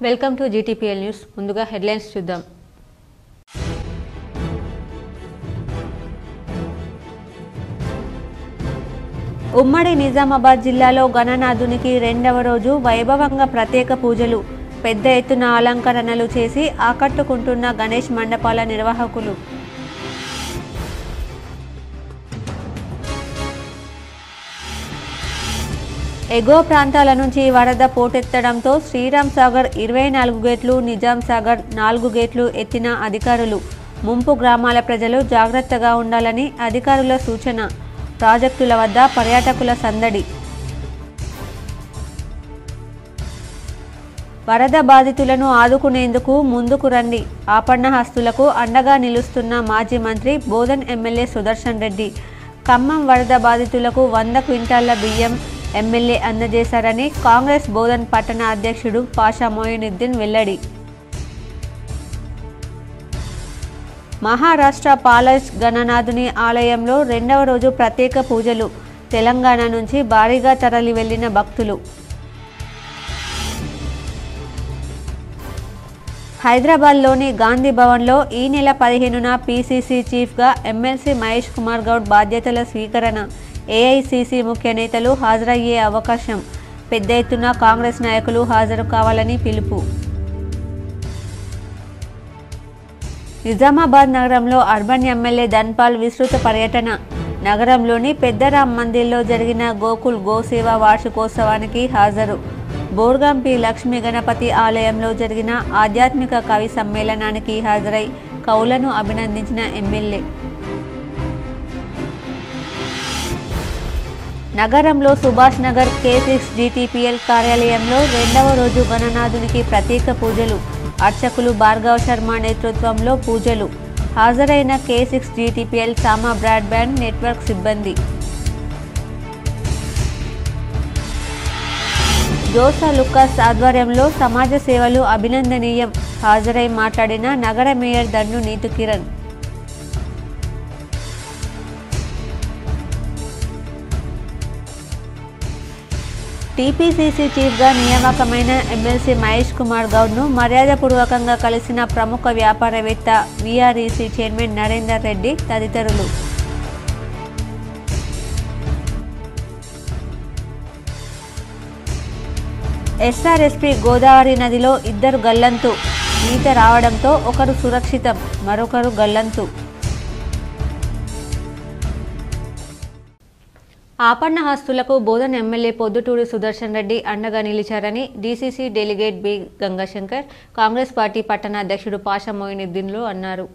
Welcome to GTPL news. ముందుగా headlines చూద్దాం. ఉమ్మడి నిజామాబాద్ జిల్లాలో గణనాథునికి రెండవ రోజు వైభవంగా ప్రత్యేక పూజలు, పెద్ద ఎత్తున అలంకరణలు చేసి ఆకట్టుకుంటున్న గణేష్ మండపాల నిర్వాహకులు. ఎగువ ప్రాంతాల నుంచి వరద పోటెత్తడంతో శ్రీరామ్ సాగర్ 24 గేట్లు, నిజాం సాగర్ 4 గేట్లు ఎత్తిన అధికారులు. ముంపు గ్రామాల ప్రజలు జాగ్రత్తగా ఉండాలని అధికారుల సూచన. ప్రాజెక్టుల వద్ద పర్యాటకుల సందడి. వరద బాధితులను ఆదుకునేందుకు ముందుకు రండి. ఆపన్నహస్తులకు అండగా నిలుస్తున్న మాజీ మంత్రి బోధన్ ఎమ్మెల్యే సుదర్శన్ రెడ్డి. ఖమ్మం వరద బాధితులకు 100 క్వింటాళ్ల బియ్యం ఎమ్మెల్యే అందజేశారని కాంగ్రెస్ బోధన్ పట్టణ అధ్యక్షుడు పాషా మొయినుద్దీన్ వెల్లడి. మహారాష్ట్ర పాలస్ గణనాథుని ఆలయంలో రెండవ రోజు ప్రత్యేక పూజలు. తెలంగాణ నుంచి భారీగా తరలి వెళ్లిన భక్తులు. హైదరాబాద్లోని గాంధీ భవన్లో ఈ నెల 15న పీసీసీ చీఫ్గా ఎమ్మెల్సీ మహేష్ కుమార్ గౌడ్ బాధ్యతల స్వీకరణ. ఏఐసీసీ ముఖ్య నేతలు హాజరయ్యే అవకాశం. పెద్ద ఎత్తున కాంగ్రెస్ నాయకులు హాజరు కావాలని పిలుపు. నిజామాబాద్ నగరంలో అర్బన్ ఎమ్మెల్యే ధన్పాల్ విస్తృత పర్యటన. నగరంలోని పెద్దరామ్ మందిర్లో జరిగిన గోకుల్ గోసేవ వార్షికోత్సవానికి హాజరు. బోర్గంపి లక్ష్మీ గణపతి ఆలయంలో జరిగిన ఆధ్యాత్మిక కవి సమ్మేళనానికి హాజరై కవులను అభినందించిన ఎమ్మెల్యే. నగరంలో సుభాష్ నగర్ K6 జీటీపీఎల్ కార్యాలయంలో రెండవ రోజు గణనాథునికి ప్రత్యేక పూజలు. అర్చకులు భార్గవ శర్మ నేతృత్వంలో పూజలు. హాజరైన K6 జీటీపీఎల్ సామా బ్రాడ్బ్యాండ్ నెట్వర్క్ సిబ్బంది. జోసా లుకాస్ ఆధ్వర్యంలో సమాజ సేవలు అభినందనీయం. హాజరై మాట్లాడిన నగర మేయర్ దండు నీతు కిరణ్. టీపీసీసీ చీఫ్గా నియామకమైన ఎమ్మెల్సీ మహేష్ కుమార్ గౌడ్ను మర్యాదపూర్వకంగా కలిసిన ప్రముఖ వ్యాపారవేత్త, వీఆర్ఈసీ చైర్మన్ నరేందర్ రెడ్డి తదితరులు. ఎస్ఆర్ఎస్పీ గోదావరి నదిలో 2 గల్లంతు. ఈత రావడంతో ఒకరు సురక్షితం, మరొకరు గల్లంతు. ఆపన్నహస్తులకు బోధన్ ఎమ్మెల్యే పొద్దుటూరి సుదర్శన్ రెడ్డి అండగా నిలిచారని DCC delegate B Gangashankar, Congress party పట్టణ అధ్యక్షుడు పాషా మొయినుద్దీన్లు అన్నారు.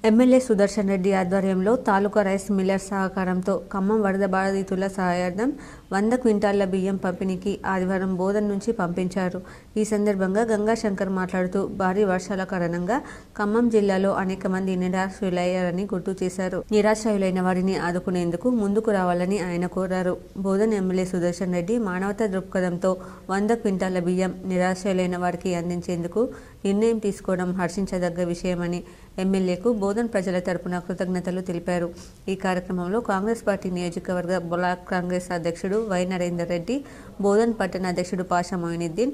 ఎమ్మెల్యే సుదర్శన్ రెడ్డి ఆధ్వర్యంలో తాలూకా రైస్ మిల్లర్స్ సహకారంతో ఖమ్మం వరద బాధితుల సహాయార్థం 100 క్వింటాళ్ల బియ్యం పంపిణీకి ఆదివారం బోధన్ నుంచి పంపించారు. ఈ సందర్భంగా గంగాశంకర్ మాట్లాడుతూ భారీ వర్షాల కారణంగా ఖమ్మం జిల్లాలో అనేక మంది నిరాశ్రయులయ్యారని గుర్తు చేశారు. నిరాశ్రయులైన వారిని ఆదుకునేందుకు ముందుకు రావాలని ఆయన కోరారు. బోధన్ ఎమ్మెల్యే సుదర్శన్ రెడ్డి మానవతా దృక్పథంతో 100 క్వింటాళ్ల బియ్యం నిరాశ్రయులైన వారికి అందించేందుకు నిర్ణయం తీసుకోవడం హర్షించదగ్గ విషయమని ఎమ్మెల్యేకు బోధన్ ప్రజల తరపున కృతజ్ఞతలు తెలిపారు. ఈ కార్యక్రమంలో కాంగ్రెస్ పార్టీ నియోజకవర్గ బ్లాక్ కాంగ్రెస్ అధ్యక్షుడు వై నరేందర్ రెడ్డి, బోధన్ పట్టణ అధ్యక్షుడు పాషా మొయినుద్దీన్,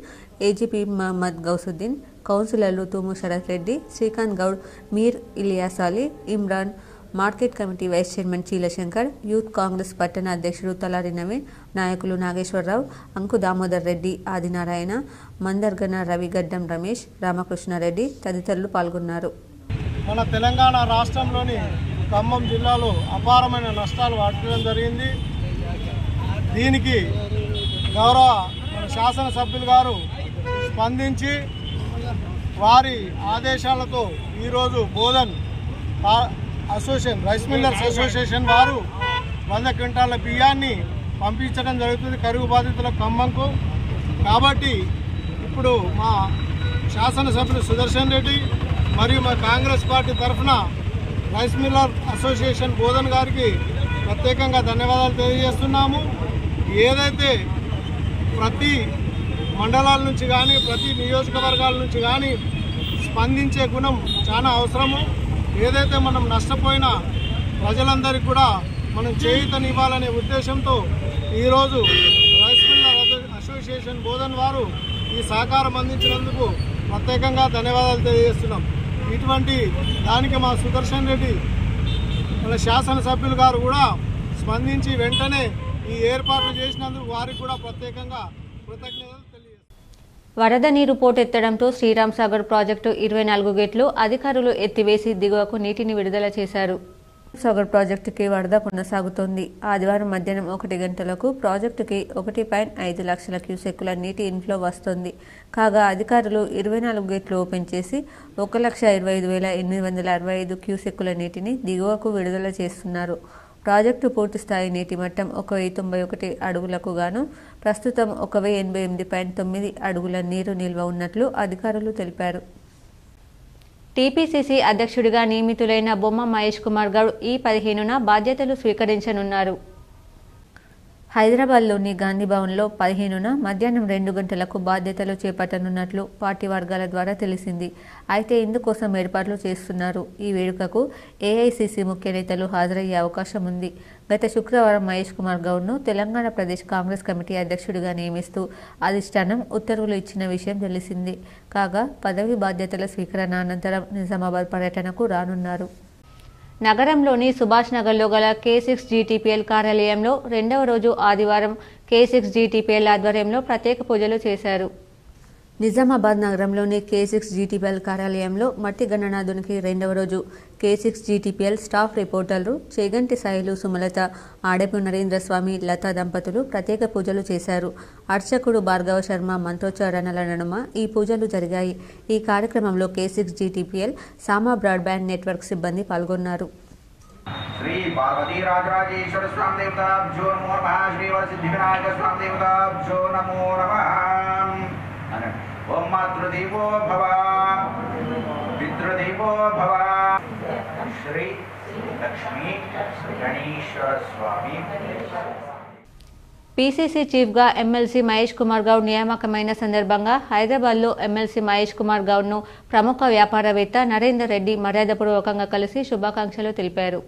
ఏజీపీ మహమ్మద్ గౌసుద్దీన్, కౌన్సిలర్లు Thumu Sharath Reddy, Srikanth Goud, Mir Ilyas Ali, Imran, market committee vice chairman Cheelashankar, youth Congress పట్టణ అధ్యక్షుడు తలారి నవీన్, నాయకులు నాగేశ్వరరావు, అంకు దామోదర్ రెడ్డి, ఆదినారాయణ, మందర్గన రవి, గడ్డం రమేష్, రామకృష్ణారెడ్డి తదితరులు పాల్గొన్నారు. మన తెలంగాణ రాష్ట్రంలోని ఖమ్మం జిల్లాలో అపారమైన నష్టాలు వాటిల్లడం జరిగింది. దీనికి గౌరవ మన శాసనసభ్యులు గారు స్పందించి వారి ఆదేశాలతో ఈరోజు Bodhan association rice millers association వారు 100 క్వింటాల బియ్యాన్ని పంపించడం జరుగుతుంది కరువు బాధితుల ఖమ్మంకు. కాబట్టి ఇప్పుడు మా శాసనసభ్యులు సుదర్శన్ రెడ్డి మరియు మా కాంగ్రెస్ పార్టీ తరఫున రైస్ మిల్లర్ అసోసియేషన్ బోధన్ గారికి ప్రత్యేకంగా ధన్యవాదాలు తెలియజేస్తున్నాము. ఏదైతే ప్రతి మండలాల నుంచి కానీ ప్రతి నియోజకవర్గాల నుంచి కానీ స్పందించే గుణం చాలా అవసరము. ఏదైతే మనం నష్టపోయిన ప్రజలందరికీ కూడా మనం చేయూతనివ్వాలనే ఉద్దేశంతో ఈరోజు రైస్ మిల్లర్ అసోసియేషన్ బోధన్ వారు ఈ సహకారం అందించినందుకు ప్రత్యేకంగా ధన్యవాదాలు తెలియజేస్తున్నాం. ఇటువంటి దానికి మా సుదర్శన్ రెడ్డి మన శాసనసభ్యులు గారు కూడా స్పందించి వెంటనే ఈ ఏర్పాట్లు చేసినందుకు వారికి కూడా ప్రత్యేకంగా కృతజ్ఞతలు తెలియజేస్తున్నాం. వరద నీరు పోటెత్తడంతో శ్రీరామ్ సాగర్ ప్రాజెక్టు 24 గేట్లు అధికారులు ఎత్తివేసి దిగువకు నీటిని విడుదల చేశారు. సాగర్ ప్రాజెక్టుకి వరద కొనసాగుతోంది. ఆదివారం మధ్యాహ్నం 1 గంటలకు ప్రాజెక్టుకి 1.5 లక్షల క్యూసెక్కుల నీటి ఇన్ఫ్లో వస్తోంది. కాగా అధికారులు 24 గేట్లు ఓపెన్ చేసి 1,25,865 క్యూసెక్కుల నీటిని దిగువకు విడుదల చేస్తున్నారు. ప్రాజెక్టు పూర్తిస్థాయి నీటి మట్టం 1,091 అడుగులకు గాను ప్రస్తుతం 1,088.9 అడుగుల నీరు నిల్వ ఉన్నట్లు అధికారులు తెలిపారు. టీపీసీసీ అధ్యక్షుడిగా నియమితులైన బొమ్మ మహేష్ కుమార్ గౌడ్ ఈ 15న బాధ్యతలు స్వీకరించనున్నారు. హైదరాబాద్లోని గాంధీ భవన్లో 15న మధ్యాహ్నం 2 గంటలకు బాధ్యతలు చేపట్టనున్నట్లు పార్టీ వర్గాల ద్వారా తెలిసింది. అయితే ఇందుకోసం ఏర్పాట్లు చేస్తున్నారు. ఈ వేడుకకు ఏఐసీసీ ముఖ్య నేతలు హాజరయ్యే అవకాశం ఉంది. గత శుక్రవారం మహేష్ కుమార్ గౌడ్ను తెలంగాణ ప్రదేశ్ కాంగ్రెస్ కమిటీ అధ్యక్షుడిగా నియమిస్తూ అధిష్టానం ఉత్తర్వులు ఇచ్చిన విషయం తెలిసింది. కాగా పదవి బాధ్యతల స్వీకరణ అనంతరం నిజామాబాద్ పర్యటనకు రానున్నారు. నగరంలోని సుభాష్ నగర్లో గల K6 GTPL కార్యాలయంలో 2వ రోజు ఆదివారం K6 GTPL ఆధ్వర్యంలో ప్రత్యేక పూజలు చేశారు. నిజామాబాద్ నగరంలోని K6 GTPL కార్యాలయంలో మట్టి గణనాథునికి 2వ రోజు K6 GTPL స్టాఫ్ రిపోర్టర్లు చేగంటి సాయిలు సుమలత, ఆడపు నరేంద్ర స్వామి, లతా దంపతులు ప్రత్యేక పూజలు చేశారు. అర్చకుడు భార్గవ శర్మ మంత్రోచ్చారణల నడుమ ఈ పూజలు జరిగాయి. ఈ కార్యక్రమంలో K6 GTPL సామా బ్రాడ్బ్యాండ్ నెట్వర్క్ సిబ్బంది పాల్గొన్నారు. श्री पार्वती राजराजेश्वर स्वामी देवताभ्यो नमो नमः। श्री वरसिद्धि विनायक स्वामी देवताभ्यो नमो नमः। ओम मातृदेवो भव पितृदेवो भव। श्री लक्ष्मी गणेश्वर स्वामी. పీసీసీ చీఫ్గా ఎమ్మెల్సీ మహేష్ కుమార్ గౌడ్ నియామకమైన సందర్భంగా హైదరాబాద్లో ఎమ్మెల్సీ మహేష్ కుమార్ గౌడ్ను ప్రముఖ వ్యాపారవేత్త నరేందర్ రెడ్డి మర్యాదపూర్వకంగా కలిసి శుభాకాంక్షలు తెలిపారు.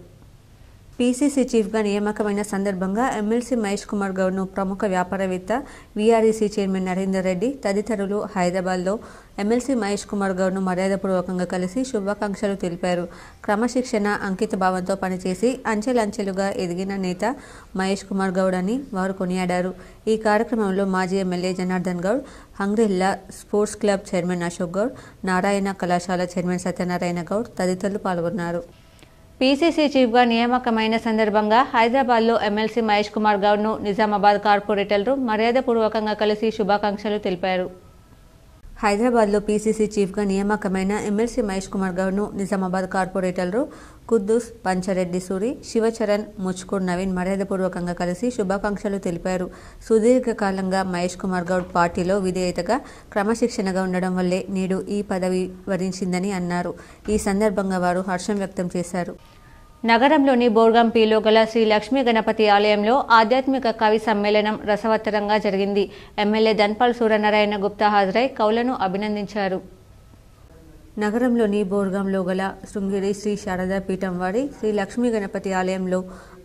పీసీసీ చీఫ్గా నియామకమైన సందర్భంగా ఎమ్మెల్సీ మహేష్ కుమార్ గౌడ్ను ప్రముఖ వ్యాపారవేత్త వీఆర్ఈసీ చైర్మన్ నరేందర్ రెడ్డి తదితరులు హైదరాబాద్లో ఎమ్మెల్సీ మహేష్ కుమార్ గౌడ్ను మర్యాదపూర్వకంగా కలిసి శుభాకాంక్షలు తెలిపారు. క్రమశిక్షణ, అంకిత భావంతో పనిచేసి అంచెలంచెలుగా ఎదిగిన నేత మహేష్ కుమార్ గౌడ్ అని వారు కొనియాడారు. ఈ కార్యక్రమంలో మాజీ ఎమ్మెల్యే జనార్దన్ గౌడ్, హంగ్రిల్లా sports club chairman Ashok Goud, Narayana కళాశాల చైర్మన్ సత్యనారాయణ గౌడ్ తదితరులు పాల్గొన్నారు. పీసీసీ చీఫ్గా నియామకమైన సందర్భంగా హైదరాబాద్లో ఎమ్మెల్సీ మహేష్ కుమార్ గౌడ్ను నిజామాబాద్ కార్పొరేటర్లు మర్యాదపూర్వకంగా కలిసి శుభాకాంక్షలు తెలిపారు. హైదరాబాద్లో పీసీసీ చీఫ్గా నియామకమైన ఎమ్మెల్సీ మహేష్ కుమార్ గౌడ్ను నిజామాబాద్ కార్పొరేటర్లు కుద్దూస్, పంచారెడ్డి సూరి, శివచరణ్, ముచ్కూర్ నవీన్ మర్యాదపూర్వకంగా కలిసి శుభాకాంక్షలు తెలిపారు. సుదీర్ఘకాలంగా మహేష్ కుమార్ గౌడ్ పార్టీలో విధేయతగా, క్రమశిక్షణగా ఉండడం వల్లే నేడు ఈ పదవి వరించిందని అన్నారు. ఈ సందర్భంగా వారు హర్షం వ్యక్తం చేశారు. నగరంలోని బోర్గంపీలో గల శ్రీ లక్ష్మీ గణపతి ఆలయంలో ఆధ్యాత్మిక కవి సమ్మేళనం రసవత్తరంగా జరిగింది. ఎమ్మెల్యే ధన్పాల్ సూర్యనారాయణ గుప్తా హాజరై కవులను అభినందించారు. నగరంలోని బోర్గంలో గల శృంగేరి శ్రీ శారదా పీఠం వారి శ్రీ లక్ష్మీ గణపతి ఆలయంలో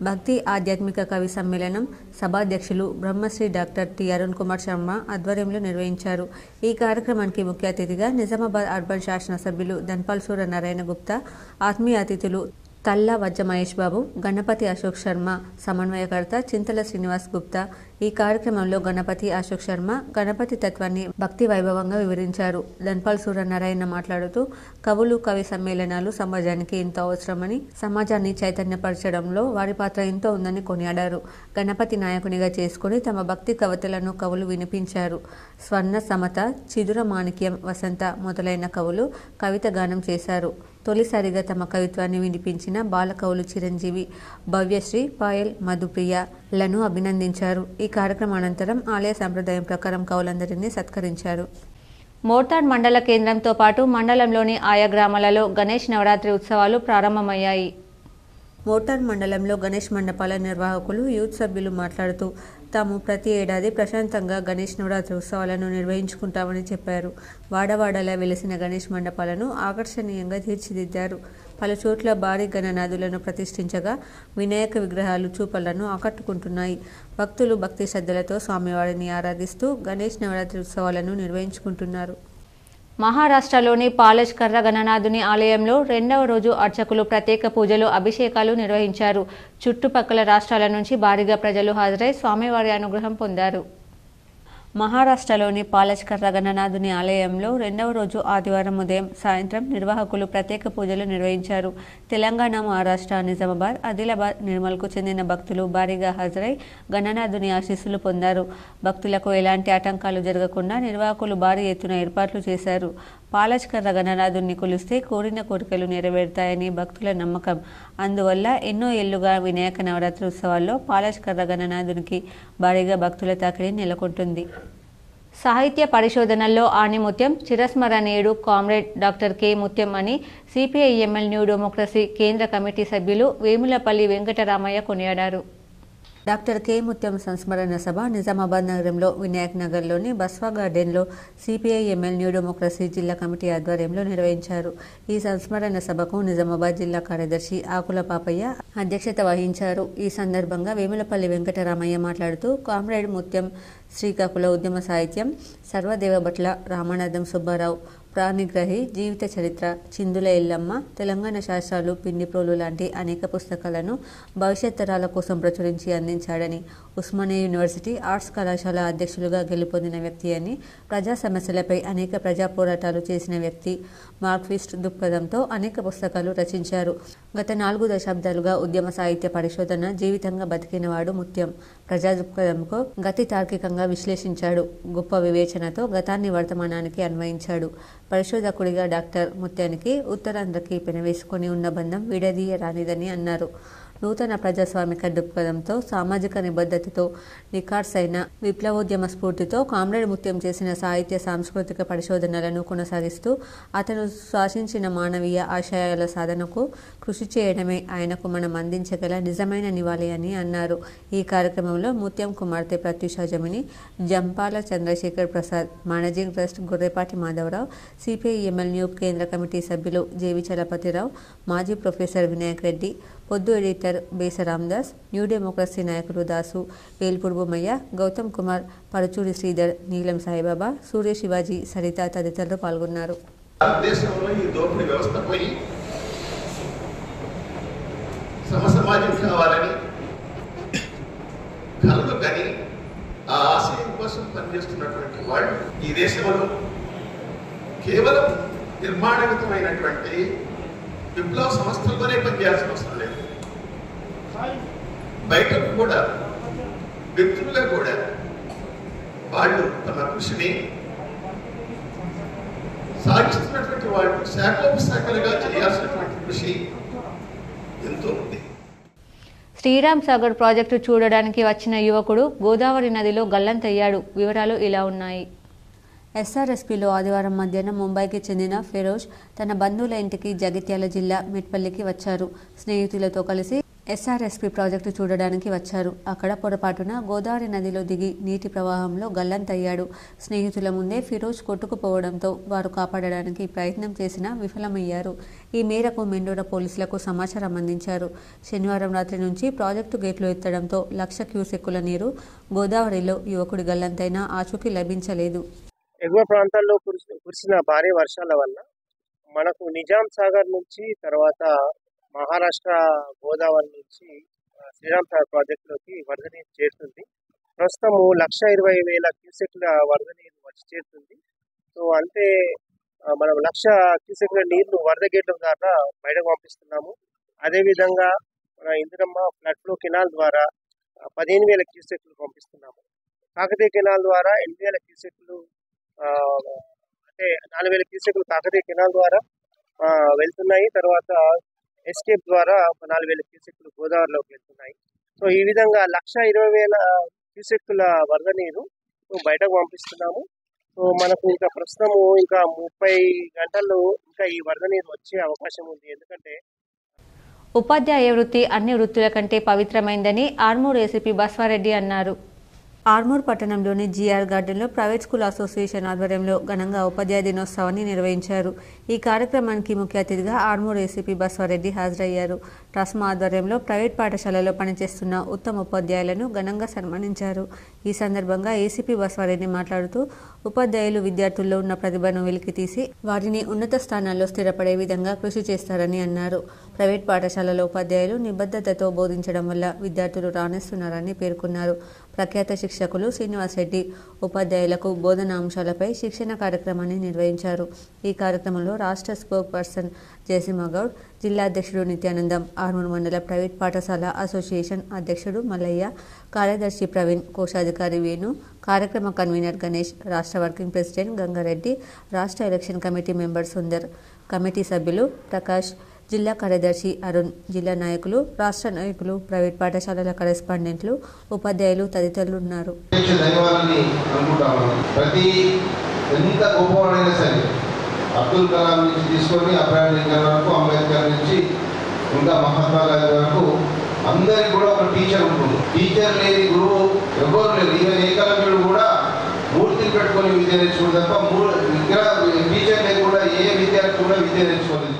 భక్తి ఆధ్యాత్మిక కవి సమ్మేళనం సభాధ్యక్షులు బ్రహ్మశ్రీ డాక్టర్ టి అరుణ్ కుమార్ శర్మ ఆధ్వర్యంలో నిర్వహించారు. ఈ కార్యక్రమానికి ముఖ్య అతిథిగా నిజామాబాద్ అర్బన్ శాసనసభ్యులు ధన్పాల్ సూర్యనారాయణ గుప్తా, ఆత్మీయ అతిథులు తల్లా వజ్జ మహేష్ బాబు, గణపతి అశోక్ శర్మ, సమన్వయకర్త చింతల శ్రీనివాస్ గుప్తా ఈ కార్యక్రమంలో గణపతి అశోక్ శర్మ గణపతి తత్వాన్ని భక్తి వైభవంగా వివరించారు. ధన్పాల్ సూర్యనారాయణ మాట్లాడుతూ కవులు, కవి సమ్మేళనాలు సమాజానికి ఎంతో అవసరమని, సమాజాన్ని చైతన్యపరచడంలో వారి పాత్ర ఎంతో ఉందని కొనియాడారు. గణపతి నాయకునిగా చేసుకుని తమ భక్తి కవితలను కవులు వినిపించారు. స్వర్ణ సమత, చిదుర మాణిక్యం, వసంత మొదలైన కవులు కవిత గానం చేశారు. తొలిసారిగా తమ కవిత్వాన్ని వినిపించిన బాలకవులు చిరంజీవి, భవ్యశ్రీ, పాయల్, మధుప్రియ లను అభినందించారు. ఈ కార్యక్రమం అనంతరం ఆలయ సంప్రదాయం ప్రకారం కవులందరినీ సత్కరించారు. మోర్తాడ్ మండల కేంద్రంతో పాటు మండలంలోని ఆయా గ్రామాలలో గణేష్ నవరాత్రి ఉత్సవాలు ప్రారంభమయ్యాయి. మోర్తాడ్ మండలంలో గణేష్ మండపాల నిర్వాహకులు, యూత్ సభ్యులు మాట్లాడుతూ తాము ప్రతి ఏడాది ప్రశాంతంగా గణేష్ నవరాత్రి ఉత్సవాలను నిర్వహించుకుంటామని చెప్పారు. వాడవాడలా వెలిసిన గణేష్ మండపాలను ఆకర్షణీయంగా తీర్చిదిద్దారు. పలుచోట్ల భారీ గణనాథులను ప్రతిష్ఠించగా వినాయక విగ్రహాలు చూపలను ఆకట్టుకుంటున్నాయి. భక్తులు భక్తి శ్రద్ధలతో స్వామివారిని ఆరాధిస్తూ గణేష్ నవరాత్రి ఉత్సవాలను నిర్వహించుకుంటున్నారు. మహారాష్ట్రలోని పాలజ్ కర్ర గణనాథుని ఆలయంలో రెండవ రోజు అర్చకులు ప్రత్యేక పూజలు, అభిషేకాలు నిర్వహించారు. చుట్టుపక్కల రాష్ట్రాల నుంచి భారీగా ప్రజలు హాజరై స్వామివారి అనుగ్రహం పొందారు. మహారాష్ట్రలోని పాలజ్ కర్ర గణనాథుని ఆలయంలో రెండవ రోజు ఆదివారం ఉదయం, సాయంత్రం నిర్వాహకులు ప్రత్యేక పూజలు నిర్వహించారు. తెలంగాణ, మహారాష్ట్ర, నిజామాబాద్, ఆదిలాబాద్, నిర్మల్కు చెందిన భక్తులు భారీగా హాజరై గణనాథుని ఆశీస్సులు పొందారు. భక్తులకు ఎలాంటి ఆటంకాలు జరగకుండా నిర్వాహకులు భారీ ఎత్తున ఏర్పాట్లు చేశారు. పాలజ్ కర్ర గణనాథుని కొలిస్తే కోరిన కోరికలు నెరవేరుతాయని భక్తుల నమ్మకం. అందువల్ల ఎన్నో ఏళ్లుగా వినాయక నవరాత్రి ఉత్సవాల్లో పాలజ్ కర్ర గణనాథునికి భారీగా భక్తుల తాకిడి నెలకొంటుంది. సాహిత్య పరిశోధనల్లో ఆణిముత్యం, చిరస్మరణీయుడు కామ్రేడ్ డాక్టర్ కె. ముత్యం అని సిపిఐ-ఎంఎల్ న్యూ డెమోక్రసీ కేంద్ర కమిటీ సభ్యులు వేములపల్లి వెంకటరామయ్య కొనియాడారు. Doctor K. ముత్యం సంస్మరణ సభ నిజామాబాద్ నగరంలో వినాయక్ నగర్లోని బస్వా గార్డెన్లో సిపిఐ-ఎంఎల్ న్యూ డెమోక్రసీ జిల్లా కమిటీ ఆధ్వర్యంలో నిర్వహించారు. ఈ సంస్మరణ సభకు నిజామాబాద్ జిల్లా కార్యదర్శి ఆకుల పాపయ్య అధ్యక్షత వహించారు. ఈ సందర్భంగా వేములపల్లి వెంకటరామయ్య మాట్లాడుతూ కామ్రేడ్ ముత్యం శ్రీకాకుళ ఉద్యమ సాహిత్యం, సర్వదేవభట్ల రామనాథం సుబ్బారావు ప్రాణిగ్రహి జీవిత చరిత్ర, చిందుల ఎల్లమ్మ, తెలంగాణ శాస్త్రాలు, పిండిప్రోలు లాంటి అనేక పుస్తకాలను భవిష్యత్ తరాల కోసం ప్రచురించి అందించాడని, ఉస్మానియా యూనివర్సిటీ ఆర్ట్స్ కళాశాల అధ్యక్షులుగా గెలుపొందిన వ్యక్తి అని, ప్రజా సమస్యలపై అనేక ప్రజా పోరాటాలు చేసిన వ్యక్తి, మార్క్సిస్ట్ దృక్పథంతో అనేక పుస్తకాలు రచించారు. గత 4 దశాబ్దాలుగా ఉద్యమ సాహిత్య పరిశోధన జీవితంగా బతికినవాడు ముత్యం. ప్రజా దృక్పథంతో గతి తార్కికంగా విశ్లేషించాడు. గొప్ప వివేచనతో గతాన్ని వర్తమానానికి అన్వయించాడు. పరిశోధకుడిగా డాక్టర్ ముత్యానికి ఉత్తరాంధ్రకి పెనవేసుకొని ఉన్న బంధం విడదీయరానిదని అన్నారు. నూతన ప్రజాస్వామిక దృక్పథంతో, సామాజిక నిబద్ధతతో, నిఖార్సైన విప్లవోద్యమ స్ఫూర్తితో కామ్రేడ్ ముత్యం చేసిన సాహిత్య సాంస్కృతిక పరిశోధనలను కొనసాగిస్తూ అతను శ్వాసించిన మానవీయ ఆశయాల సాధనకు కృషి చేయడమే ఆయనకు మనం అందించగల నిజమైన నివాళి అని అన్నారు. ఈ కార్యక్రమంలో ముత్యం కుమార్తె Prathyusha Jamini, Jampala Chandrasekhar Prasad, managing trust Gorrepati Madhavarao, CPI ML new కేంద్ర కమిటీ సభ్యులు జేవి చలపతిరావు, మాజీ ప్రొఫెసర్ వినాయక్ రెడ్డి, పొద్దు ఎడిటర్ బేసరాందాస్, న్యూ డెమోక్రసీ నాయకులు దాసు, వేల్పూర్ బొమ్మయ్య, గౌతమ్ కుమార్, పరుచూరి శ్రీధర్, నీలం సాయిబాబా, సూర్య శివాజీ, సరిత తదితరులు పాల్గొన్నారు. భారతదేశంలో ఈ దోపిడీ వ్యవస్థ పోయి సమసమాజం కావాలని కలలు కని ఆ ఆశయం కోసం పనిచేస్తున్నటువంటి వాళ్ళు ఈ దేశంలో కేవలం నిర్మాణగతమైనటువంటి విప్లవ సంస్థలతోనే పనిచేయాల్సిన అవసరం లేదు. బయటకు కూడా వ్యక్తులుగా కూడా వాళ్ళు తమ కృషిని సాగిస్తున్నటువంటి వాళ్ళు శాఖోపశాఖలుగా చేయాల్సినటువంటి కృషి ఎంతో ఉంది. శ్రీరామ్ సాగర్ ప్రాజెక్టు చూడడానికి వచ్చిన యువకుడు గోదావరి నదిలో గల్లంతయ్యాడు. వివరాలు ఇలా ఉన్నాయి. ఎస్ఆర్ఎస్పీలో ఆదివారం మధ్యాహ్నం ముంబైకి చెందిన ఫెరోజ్ తన బంధువుల ఇంటికి జగిత్యాల జిల్లా మెట్పల్లికి వచ్చారు. స్నేహితులతో కలిసి ఎస్ఆర్ఎస్పీ ప్రాజెక్టు చూడడానికి వచ్చారు. అక్కడ పొరపాటున గోదావరి నదిలో దిగి నీటి ప్రవాహంలో గల్లంతయ్యాడు. స్నేహితుల ముందే ఫిరోజ్ కొట్టుకుపోవడంతో వారు కాపాడడానికి ప్రయత్నం చేసినా విఫలమయ్యారు. ఈ మేరకు మెండోర పోలీసులకు సమాచారం అందించారు. శనివారం రాత్రి నుంచి ప్రాజెక్టు గేట్లు ఎత్తడంతో 1,00,000 క్యూసెక్కుల నీరు గోదావరిలో యువకుడి గల్లంతైనా ఆచూకీ లభించలేదు. ఎగువ ప్రాంతాల్లో కురిసిన భారీ వర్షాల వల్ల మనకు నిజాం సాగర్ నుంచి తర్వాత మహారాష్ట్ర గోదావరి నుంచి శ్రీరామ్ సాగర్ ప్రాజెక్టులోకి వరద నీరు చేరుతుంది. ప్రస్తుతము 1,20,000 క్యూసెక్ల వరద నీరు వచ్చి చేరుతుంది. సో అంతే మనం 1,00,000 క్యూసెక్ల నీళ్లు వరద గేట్ల ద్వారా బయటకు పంపిస్తున్నాము. అదేవిధంగా మన ఇందిరమ్మ ఫ్లడ్ ఫ్లో కెనాల్ ద్వారా 15,000 క్యూసెక్లు పంపిస్తున్నాము. కాకతీయ కెనాల్ ద్వారా 8,000 క్యూసెక్లు, అంటే 4,000 క్యూసెక్లు కాకతీయ కెనాల్ ద్వారా వెళ్తున్నాయి. తర్వాత ఎస్కేప్ ద్వారా 4,000 క్యూసెక్లు గోదావరిలోకి వెళ్తున్నాయి. సో ఈ విధంగా 1,20,000 క్యూసెక్ల వరద నీరు బయటకు పంపిస్తున్నాము. సో మనకు ఇంకా ప్రస్తుతము ఇంకా 30 గంటల్లో ఇంకా ఈ వరద నీరు వచ్చే అవకాశం ఉంది. ఎందుకంటే ఉపాధ్యాయ వృత్తి అన్ని వృత్తుల కంటే పవిత్రమైందని ఆర్మూర్ ఏసీపీ బస్వారెడ్డి అన్నారు. ఆర్మూర్ పట్టణంలోని జీఆర్ గార్డెన్లో ప్రైవేట్ స్కూల్ అసోసియేషన్ ఆధ్వర్యంలో ఘనంగా ఉపాధ్యాయ దినోత్సవాన్ని నిర్వహించారు. ఈ కార్యక్రమానికి ముఖ్య అతిథిగా ఆర్మూర్ ఏసీపీ బస్వారెడ్డి హాజరయ్యారు. ట్రస్మా ఆధ్వర్యంలో ప్రైవేట్ పాఠశాలలో పనిచేస్తున్న ఉత్తమ ఉపాధ్యాయులను ఘనంగా సన్మానించారు. ఈ సందర్భంగా ఏసీపీ బస్వారెడ్డి మాట్లాడుతూ ఉపాధ్యాయులు విద్యార్థుల్లో ఉన్న ప్రతిభను వెలికితీసి వారిని ఉన్నత స్థానాల్లో స్థిరపడే విధంగా కృషి చేస్తారని అన్నారు. ప్రైవేట్ పాఠశాలలో ఉపాధ్యాయులు నిబద్ధతతో బోధించడం వల్ల విద్యార్థులు రాణిస్తున్నారని పేర్కొన్నారు. ప్రఖ్యాత శిక్షకులు శ్రీనివాస్ రెడ్డి ఉపాధ్యాయులకు బోధనా అంశాలపై శిక్షణ కార్యక్రమాన్ని నిర్వహించారు. ఈ కార్యక్రమంలో రాష్ట్ర స్పోక్ పర్సన్ జయసింహగౌడ్, జిల్లా అధ్యక్షుడు నిత్యానందం, ఆర్మూర్ మండల ప్రైవేట్ పాఠశాల అసోసియేషన్ అధ్యక్షుడు మల్లయ్య, కార్యదర్శి ప్రవీణ్, కోశాధికారి వేణు, కార్యక్రమ కన్వీనర్ గణేష్, రాష్ట్ర వర్కింగ్ ప్రెసిడెంట్ గంగారెడ్డి, రాష్ట్ర election committee member Sundar, committee సభ్యులు ప్రకాష్, జిల్లా కార్యదర్శి అరుణ్, జిల్లా నాయకులు, రాష్ట్ర నాయకులు, ప్రైవేట్ పాఠశాలల కరెస్పాండెంట్లు, ఉపాధ్యాయులు తదితరులు ఉన్నారు. ఎంత గొప్పవాడైనా సరే అబ్దుల్ కలాం నుంచి తీసుకొని అబ్రాహం లింకన్ వరకు, అంబేద్కర్ నుంచి ఇంకా మహాత్మా గాంధీ వరకు అందరికి కూడా ఒక టీచర్ ఉంటుంది. టీచర్ లేని గురువు ఎవరు లేరు. ఈవెన్ ఏకలవ్యుడు కూడా మూర్తిని పెట్టుకొని విద్య నేర్చుకుంటే తప్ప టీచర్ లేకుండా ఏ విద్యార్థి కూడా విద్య నేర్చుకోలేదు.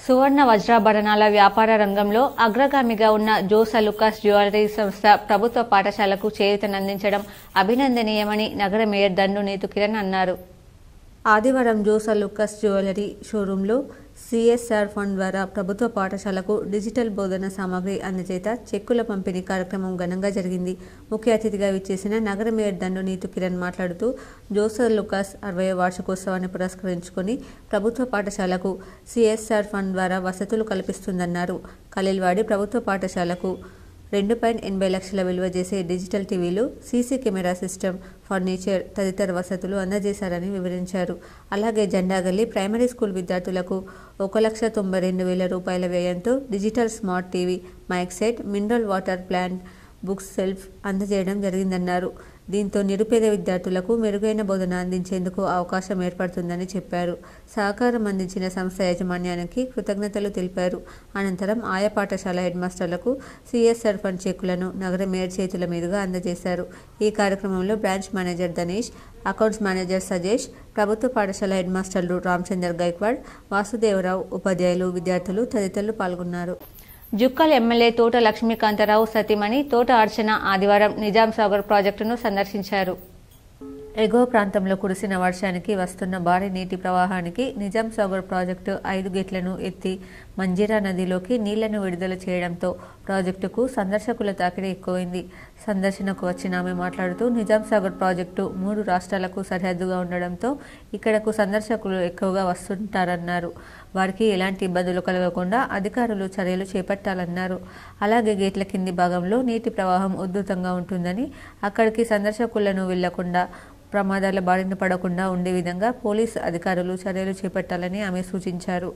సువర్ణ వజ్రాభరణాల వ్యాపార రంగంలో అగ్రగామిగా ఉన్న జోసా లుకాస్ జ్యువెలరీ సంస్థ ప్రభుత్వ పాఠశాలకు చేయూతనందించడం అభినందనీయమని నగర మేయర్ దండు నీతు కిరణ్ అన్నారు. ఆదివారం జోసా లుకాస్ జ్యువెలరీ షోరూంలో సిఎస్ఆర్ ఫండ్ ద్వారా ప్రభుత్వ పాఠశాలకు డిజిటల్ బోధన సామాగ్రి అందజేత చెక్కుల పంపిణీ కార్యక్రమం ఘనంగా జరిగింది. ముఖ్య అతిథిగా విచ్చేసిన నగర మేయర్ దండు నీతు కిరణ్ మాట్లాడుతూ జోసా లుకాస్ 60వ వార్షికోత్సవాన్ని పురస్కరించుకొని ప్రభుత్వ పాఠశాలకు సిఎస్ఆర్ ఫండ్ ద్వారా వసతులు కల్పిస్తుందన్నారు. ఖలీల్వాడి ప్రభుత్వ పాఠశాలకు 2.80 లక్షల విలువ చేసే డిజిటల్ టీవీలు, సీసీ కెమెరా సిస్టమ్, ఫర్నిచర్ తదితర వసతులు అందజేశారని వివరించారు. అలాగే జెండాగల్లి ప్రైమరీ స్కూల్ విద్యార్థులకు 1,92,000 రూపాయల వ్యయంతో digital smart TV, mic set, mineral water plant, books shelf అందజేయడం జరిగిందన్నారు. దీంతో నిరుపేద విద్యార్థులకు మెరుగైన బోధన అందించేందుకు అవకాశం ఏర్పడుతుందని చెప్పారు. సహకారం అందించిన సంస్థ యాజమాన్యానికి కృతజ్ఞతలు తెలిపారు. అనంతరం ఆయా పాఠశాల హెడ్ మాస్టర్లకు సిఎస్ఆర్ ఫండ్ చెక్కులను నగర మేయర్ చేతుల మీదుగా అందజేశారు. ఈ కార్యక్రమంలో branch manager Dhanesh, accounts manager Sajesh, ప్రభుత్వ పాఠశాల హెడ్ మాస్టర్లు రామచందర్ గైక్వాడ్, వాసుదేవరావు, ఉపాధ్యాయులు, విద్యార్థులు తదితరులు పాల్గొన్నారు. జుక్కల్ ఎమ్మెల్యే తోట లక్ష్మీకాంతరావు సతీమణి తోట అర్చన ఆదివారం నిజాం సాగర్ ప్రాజెక్టును సందర్శించారు. ఎగువ ప్రాంతంలో కురిసిన వర్షానికి వస్తున్న భారీ నీటి ప్రవాహానికి నిజాం సాగర్ ప్రాజెక్టు 5 గేట్లను ఎత్తి మంజీరా నదిలోకి నీళ్లను విడుదల చేయడంతో ప్రాజెక్టుకు సందర్శకుల తాకిడి ఎక్కువైంది. సందర్శనకు వచ్చిన ఆమె మాట్లాడుతూ నిజాం సాగర్ ప్రాజెక్టు 3 రాష్ట్రాలకు సరిహద్దుగా ఉండడంతో ఇక్కడకు సందర్శకులు ఎక్కువగా వస్తుంటారన్నారు. వారికి ఎలాంటి ఇబ్బందులు కలగకుండా అధికారులు చర్యలు చేపట్టాలన్నారు. అలాగే గేట్ల కింది భాగంలో నీటి ప్రవాహం ఉధృతంగా ఉంటుందని, అక్కడికి సందర్శకులను వెళ్లకుండా ప్రమాదాల బారిన పడకుండా ఉండే విధంగా పోలీసు అధికారులు చర్యలు చేపట్టాలని ఆమె సూచించారు.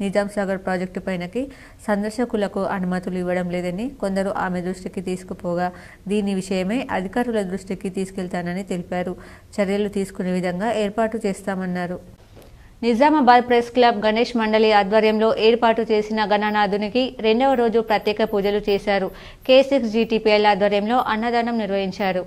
నిజాం సాగర్ ప్రాజెక్టు పైనకి సందర్శకులకు అనుమతులు ఇవ్వడం లేదని కొందరు ఆమె దృష్టికి తీసుకుపోగా దీని విషయమై అధికారుల దృష్టికి తీసుకెళ్తానని తెలిపారు. చర్యలు తీసుకునే విధంగా ఏర్పాటు చేస్తామన్నారు. నిజామాబాద్ ప్రెస్ క్లబ్ గణేష్ మండలి ఆధ్వర్యంలో ఏర్పాటు చేసిన గణనాథునికి 2వ రోజు ప్రత్యేక పూజలు చేశారు. K6 GTPL ఆధ్వర్యంలో అన్నదానం నిర్వహించారు.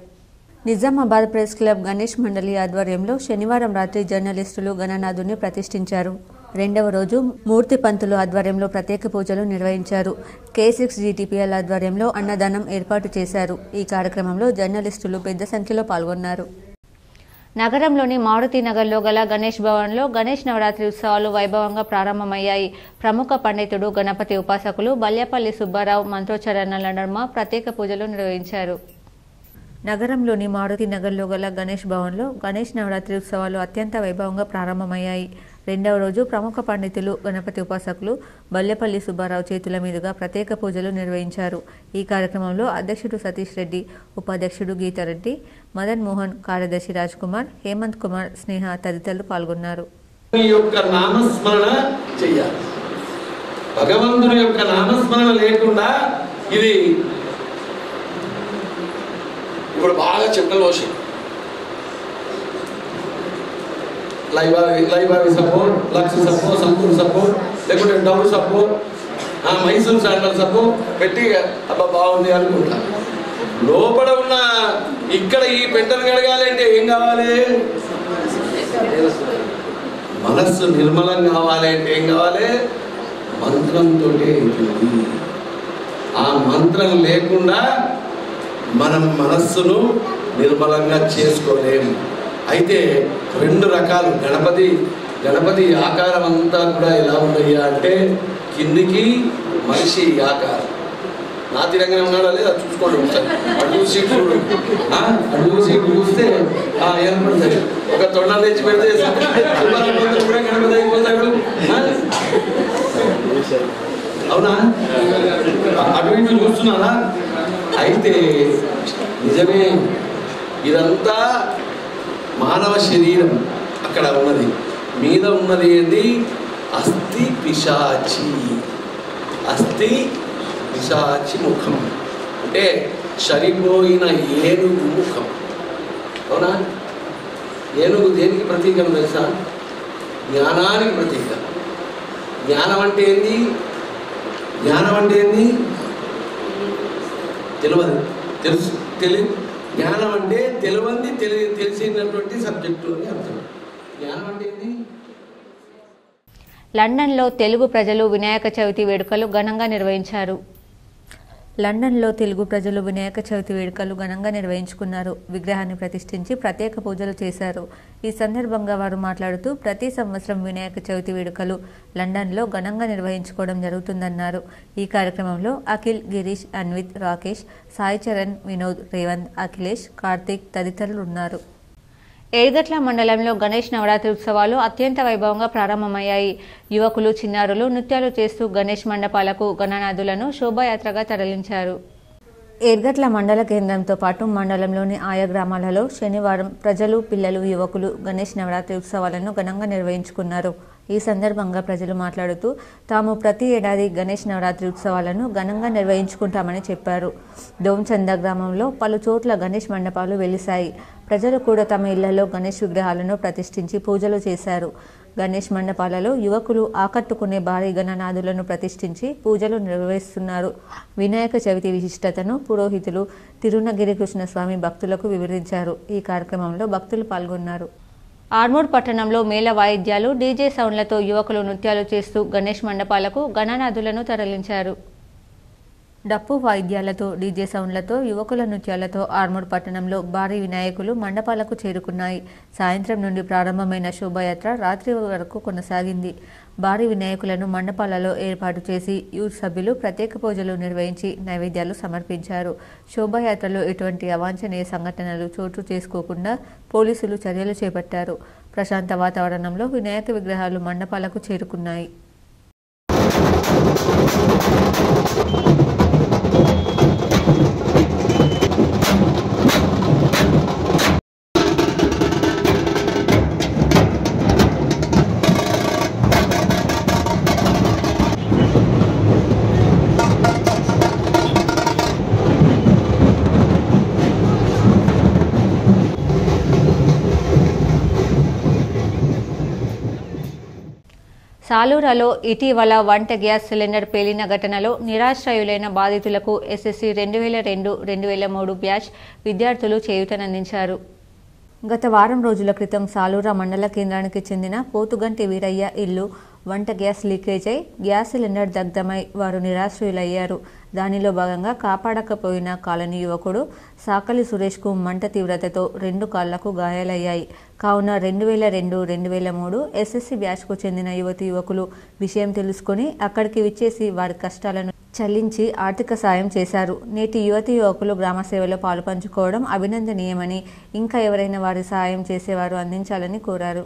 నిజామాబాద్ ప్రెస్ క్లబ్ గణేష్ మండలి ఆధ్వర్యంలో శనివారం రాత్రి జర్నలిస్టులు గణనాథుని ప్రతిష్ఠించారు. 2వ రోజు మూర్తి పంతులు ఆధ్వర్యంలో ప్రత్యేక పూజలు నిర్వహించారు. K6 GTPL ఆధ్వర్యంలో అన్నదానం ఏర్పాటు చేశారు. ఈ కార్యక్రమంలో జర్నలిస్టులు పెద్ద సంఖ్యలో పాల్గొన్నారు. నగరంలోని మారుతి నగర్లో గల గణేష్ భవన్లో గణేష్ నవరాత్రి ఉత్సవాలు వైభవంగా ప్రారంభమయ్యాయి. ప్రముఖ పండితుడు గణపతి ఉపాసకులు బల్యపల్లి సుబ్బారావు మంత్రోచ్చరణల నడుమ ప్రత్యేక పూజలు నిర్వహించారు. నగరంలోని మారుతి నగర్లో గల గణేష్ భవన్లో గణేష్ నవరాత్రి ఉత్సవాలు అత్యంత వైభవంగా ప్రారంభమయ్యాయి. 2వ రోజు ప్రముఖ పండితులు గణపతి ఉపాసకులు బల్యపల్లి సుబ్బారావు చేతుల మీదుగా ప్రత్యేక పూజలు నిర్వహించారు. ఈ కార్యక్రమంలో అధ్యక్షుడు సతీష్ రెడ్డి, ఉపాధ్యక్షుడు గీతారెడ్డి, మదన్ మోహన్, కార్యదర్శి రాజ్ కుమార్, హేమంత్ కుమార్, స్నేహ తదితరులు పాల్గొన్నారు. భగవంతుని యొక్క నామస్మరణ లేకుండా ఇది ఇప్పుడు బాగా చెక్కలు పోసి లైబావి సబ్బు, లక్స్ సబ్బు, సంతూర్ సబ్బు, లేకుంటే డబుల్ సబ్బు, మైసూర్ శాండల్ సబ్బు పెట్టి అబ్బా బాగుంది అనుకుంటా. లోపల ఉన్న ఇక్కడ ఈ పెంటను కడగాలంటే ఏం కావాలి? మనస్సు నిర్మలం కావాలి అంటే ఏం కావాలి? మంత్రంతో అవుతుంది. ఆ మంత్రం లేకుండా మనం మనస్సును నిర్మలంగా చేసుకోలేము. అయితే 2 రకాలు గణపతి ఆకారం అంతా కూడా ఎలా ఉన్నాయా అంటే కిందికి మనిషి ఆకారం. నా తిరంగానే ఉన్నాడా లేదా చూసుకోండి ఒకసారి. అటు చూసి చూస్తే ఏర్పడుతుంది. ఒక తొండ తెచ్చి పెడితే కూడా గణపతి అయిపోతాడు. అవునా? అటు ఇటు చూస్తున్నారా? అయితే నిజమే, ఇదంతా మానవ శరీరం అక్కడ ఉన్నది. మీద ఉన్నది ఏంటి? అస్థి పిశాచి ముఖం అంటే చనిపోయిన ఏనుగు ముఖం. అవునా? ఏనుగు దేనికి ప్రతీకం తెలుసా? జ్ఞానానికి ప్రతీక. జ్ఞానం అంటే ఏంది? జ్ఞానం అంటే తెలిసినటువంటి సబ్జెక్టు అని అర్థం. జ్ఞానం అంటే ఏంది? లండన్లో తెలుగు ప్రజలు వినాయక చవితి వేడుకలు ఘనంగా నిర్వహించారు. లండన్లో తెలుగు ప్రజలు వినాయక చవితి వేడుకలు ఘనంగా నిర్వహించుకున్నారు. విగ్రహాన్ని ప్రతిష్ఠించి ప్రత్యేక పూజలు చేశారు. ఈ సందర్భంగా వారు మాట్లాడుతూ ప్రతి సంవత్సరం వినాయక చవితి వేడుకలు లండన్లో ఘనంగా నిర్వహించుకోవడం జరుగుతుందన్నారు. ఈ కార్యక్రమంలో అఖిల్, గిరీష్, అన్విత్, రాకేష్, సాయి చరణ్, వినోద్, రేవంత్, అఖిలేష్, కార్తీక్ తదితరులు ఉన్నారు. ఏర్గట్ల మండలంలో గణేష్ నవరాత్రి ఉత్సవాలు అత్యంత వైభవంగా ప్రారంభమయ్యాయి. యువకులు, చిన్నారులు నృత్యాలు చేస్తూ గణేష్ మండపాలకు గణనాథులను శోభాయాత్రగా తరలించారు. ఏర్గట్ల మండల కేంద్రంతో పాటు మండలంలోని ఆయా గ్రామాలలో శనివారం ప్రజలు, పిల్లలు, యువకులు గణేష్ నవరాత్రి ఉత్సవాలను ఘనంగా నిర్వహించుకున్నారు. ఈ సందర్భంగా ప్రజలు మాట్లాడుతూ తాము ప్రతి ఏడాది గణేష్ నవరాత్రి ఉత్సవాలను ఘనంగా నిర్వహించుకుంటామని చెప్పారు. దోంచంద గ్రామంలో పలు చోట్ల గణేష్ మండపాలు వెలిశాయి. ప్రజలు కూడా తమ ఇళ్లలో గణేష్ విగ్రహాలను ప్రతిష్ఠించి పూజలు చేశారు. గణేష్ మండపాలలో యువకులు ఆకట్టుకునే భారీ గణనాథులను ప్రతిష్ఠించి పూజలు నిర్వహిస్తున్నారు. వినాయక చవితి విశిష్టతను పురోహితులు తిరునగిరి కృష్ణస్వామి భక్తులకు వివరించారు. ఈ కార్యక్రమంలో భక్తులు పాల్గొన్నారు. ఆర్మూర్ పట్టణంలో మేళ వాయిద్యాలు, డీజే సౌండ్లతో యువకులు నృత్యాలు చేస్తూ గణేష్ మండపాలకు గణనాథులను తరలించారు. డప్పు వాయిద్యాలతో, డీజే సౌండ్లతో, యువకుల నృత్యాలతో ఆర్మూర్ పట్టణంలో భారీ వినాయకులు మండపాలకు చేరుకున్నాయి. సాయంత్రం నుండి ప్రారంభమైన శోభాయాత్ర రాత్రి వరకు కొనసాగింది. భారీ వినాయకులను మండపాలలో ఏర్పాటు చేసి యూత్ సభ్యులు ప్రత్యేక పూజలు నిర్వహించి నైవేద్యాలు సమర్పించారు. శోభాయాత్రలో ఎటువంటి అవాంఛనీయ సంఘటనలు చోటు చేసుకోకుండా పోలీసులు చర్యలు చేపట్టారు. ప్రశాంత వాతావరణంలో వినాయక విగ్రహాలు మండపాలకు చేరుకున్నాయి. సాలూరులో ఇటీవల వంట గ్యాస్ సిలిండర్ పేలిన ఘటనలో నిరాశ్రయులైన బాధితులకు ఎస్ఎస్సి 2002-2003 బ్యాచ్ విద్యార్థులు చేయూతనందించారు. గత వారం రోజుల క్రితం సాలూరు మండల కేంద్రానికి చెందిన పోతుగంటి వీరయ్య ఇల్లు వంట గ్యాస్ లీకేజ్ అయి గ్యాస్ సిలిండర్ దగ్ధమై వారు నిరాశ్రయులయ్యారు. దానిలో భాగంగా కాపాడకపోయిన కాలనీ యువకుడు సాకలి సురేష్కు మంట తీవ్రతతో 2 కాళ్లకు గాయాలయ్యాయి. కావున 2002-2003 ఎస్ఎస్సి బ్యాచ్కు చెందిన యువకులు విషయం తెలుసుకుని అక్కడికి విచ్చేసి వారి కష్టాలను చెల్లించి ఆర్థిక సాయం చేశారు. నేటి యువకులు గ్రామ సేవలో పాలుపంచుకోవడం అభినందనీయమని, ఇంకా ఎవరైనా వారి సాయం చేసేవారు అందించాలని కోరారు.